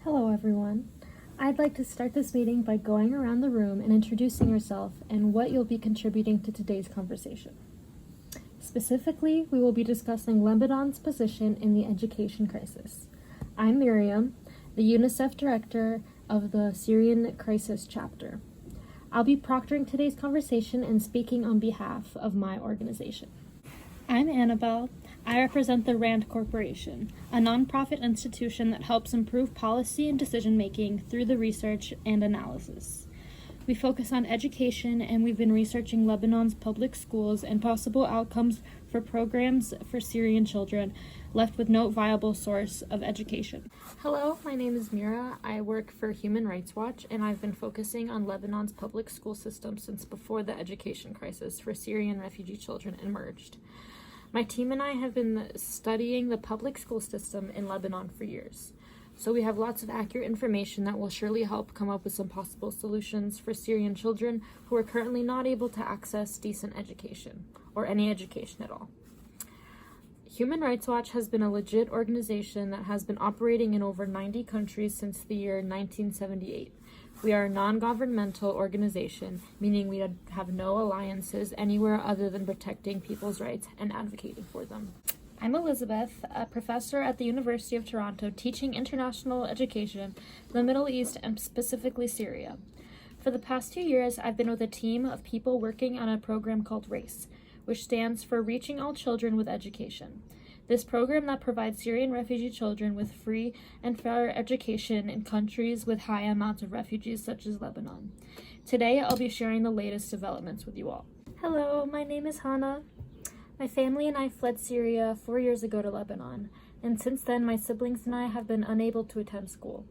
Hello everyone. I'd like to start this meeting by going around the room and introducing yourself and what you'll be contributing to today's conversation. Specifically, we will be discussing Lebanon's position in the education crisis. I'm Miriam, the UNICEF Director of the Syrian Crisis Chapter. I'll be proctoring today's conversation and speaking on behalf of my organization. I'm Annabelle. I represent the RAND Corporation, a nonprofit institution that helps improve policy and decision-making through the research and analysis. We focus on education, and we've been researching Lebanon's public schools and possible outcomes for programs for Syrian children left with no viable source of education. Hello, my name is Mira. I work for Human Rights Watch, and I've been focusing on Lebanon's public school system since before the education crisis for Syrian refugee children emerged. My team and I have been studying the public school system in Lebanon for years, so we have lots of accurate information that will surely help come up with some possible solutions for Syrian children who are currently not able to access decent education, or any education at all. Human Rights Watch has been a legit organization that has been operating in over 90 countries since the year 1978. We are a non-governmental organization, meaning we have no alliances anywhere other than protecting people's rights and advocating for them. I'm Elizabeth, a professor at the University of Toronto teaching international education in the Middle East and specifically Syria. For the past 2 years, I've been with a team of people working on a program called RACE, which stands for Reaching All Children with Education. This program that provides Syrian refugee children with free and fair education in countries with high amounts of refugees such as Lebanon. Today, I'll be sharing the latest developments with you all. Hello, my name is Hannah. My family and I fled Syria 4 years ago to Lebanon, and since then, my siblings and I have been unable to attend school.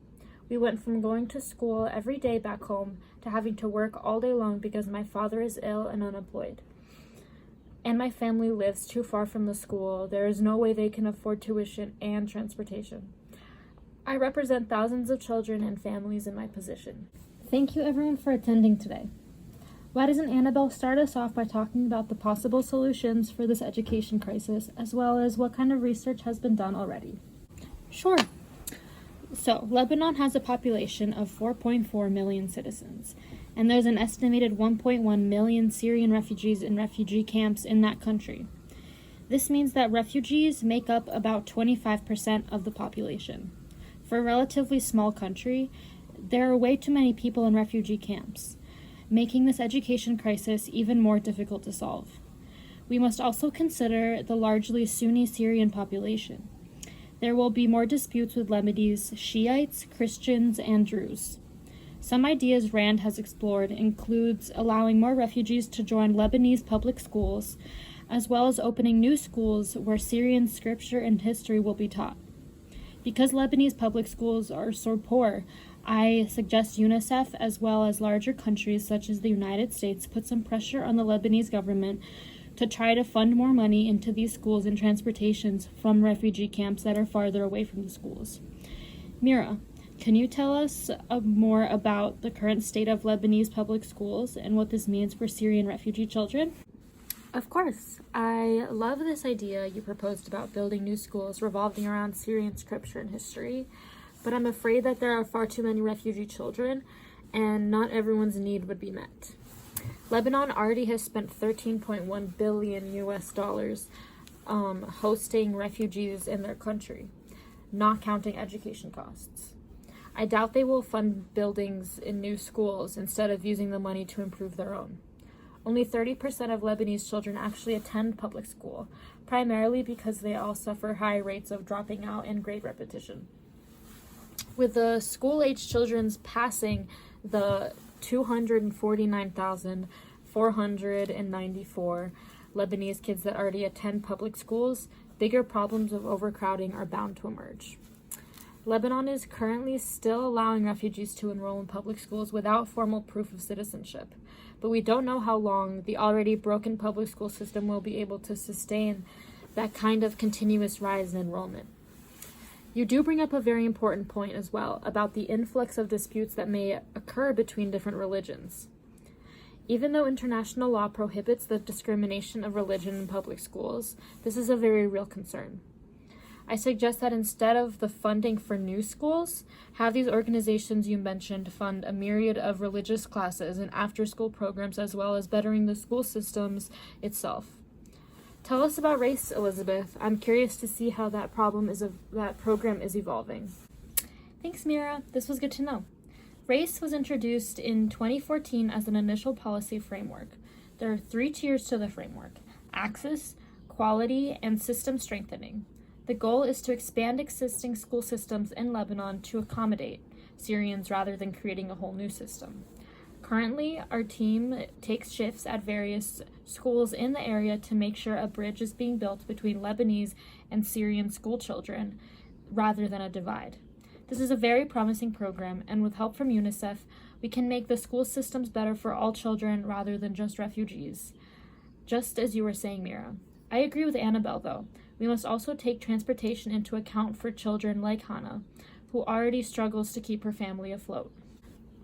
We went from going to school every day back home to having to work all day long because my father is ill and unemployed. And my family lives too far from the school. There is no way they can afford tuition and transportation. I represent thousands of children and families in my position. Thank you everyone for attending today. Why doesn't Annabelle start us off by talking about the possible solutions for this education crisis, as well as what kind of research has been done already? Sure. So, Lebanon has a population of 4.4 million citizens, and there's an estimated 1.1 million Syrian refugees in refugee camps in that country. This means that refugees make up about 25% of the population. For a relatively small country, there are way too many people in refugee camps, making this education crisis even more difficult to solve. We must also consider the largely Sunni Syrian population. There will be more disputes with Lebanese Shiites, Christians, and Druze. Some ideas RAND has explored includes allowing more refugees to join Lebanese public schools, as well as opening new schools where Syrian scripture and history will be taught. Because Lebanese public schools are so poor, I suggest UNICEF, as well as larger countries such as the United States, put some pressure on the Lebanese government to try to fund more money into these schools and transportations from refugee camps that are farther away from the schools. Mira, can you tell us more about the current state of Lebanese public schools and what this means for Syrian refugee children? Of course. I love this idea you proposed about building new schools revolving around Syrian scripture and history, but I'm afraid that there are far too many refugee children and not everyone's need would be met. Lebanon already has spent $13.1 billion US hosting refugees in their country, not counting education costs. I doubt they will fund buildings in new schools instead of using the money to improve their own. Only 30% of Lebanese children actually attend public school, primarily because they all suffer high rates of dropping out and grade repetition. With the school-age children's passing the 249,494 Lebanese kids that already attend public schools, bigger problems of overcrowding are bound to emerge. Lebanon is currently still allowing refugees to enroll in public schools without formal proof of citizenship, but we don't know how long the already broken public school system will be able to sustain that kind of continuous rise in enrollment. You do bring up a very important point as well about the influx of disputes that may occur between different religions. Even though international law prohibits the discrimination of religion in public schools, this is a very real concern. I suggest that instead of the funding for new schools, have these organizations you mentioned fund a myriad of religious classes and after-school programs, as well as bettering the school systems itself. Tell us about race, Elizabeth. I'm curious to see how that program is evolving. Thanks, Mira. This was good to know. Race was introduced in 2014 as an initial policy framework. There are 3 tiers to the framework: access, quality, and system strengthening. The goal is to expand existing school systems in Lebanon to accommodate Syrians rather than creating a whole new system. Currently, our team takes shifts at various schools in the area to make sure a bridge is being built between Lebanese and Syrian school children rather than a divide. This is a very promising program, and with help from UNICEF, we can make the school systems better for all children rather than just refugees. Just as you were saying, Mira. I agree with Annabelle, though. We must also take transportation into account for children like Hannah, who already struggles to keep her family afloat.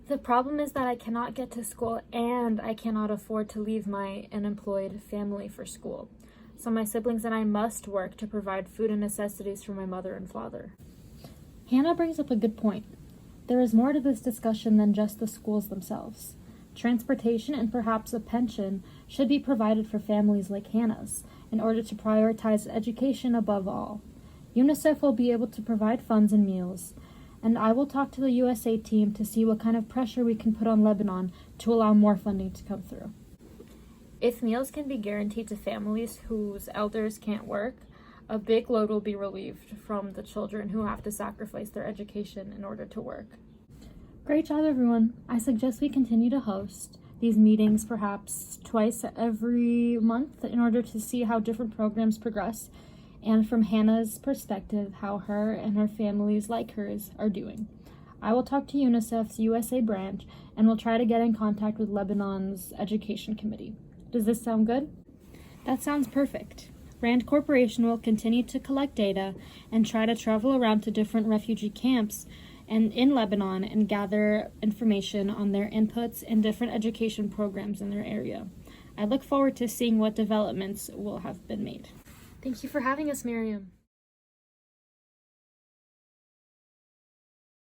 The problem is that I cannot get to school and I cannot afford to leave my unemployed family for school. So my siblings and I must work to provide food and necessities for my mother and father. Hannah brings up a good point. There is more to this discussion than just the schools themselves. Transportation and perhaps a pension should be provided for families like Hannah's in order to prioritize education above all. UNICEF will be able to provide funds and meals, and I will talk to the USA team to see what kind of pressure we can put on Lebanon to allow more funding to come through. If meals can be guaranteed to families whose elders can't work, a big load will be relieved from the children who have to sacrifice their education in order to work. Great job, everyone. I suggest we continue to host these meetings perhaps twice every month in order to see how different programs progress and from Hannah's perspective, how her and her families like hers are doing. I will talk to UNICEF's USA branch and will try to get in contact with Lebanon's Education Committee. Does this sound good? That sounds perfect. RAND Corporation will continue to collect data and try to travel around to different refugee camps and in Lebanon and gather information on their inputs and different education programs in their area. I look forward to seeing what developments will have been made. Thank you for having us, Miriam.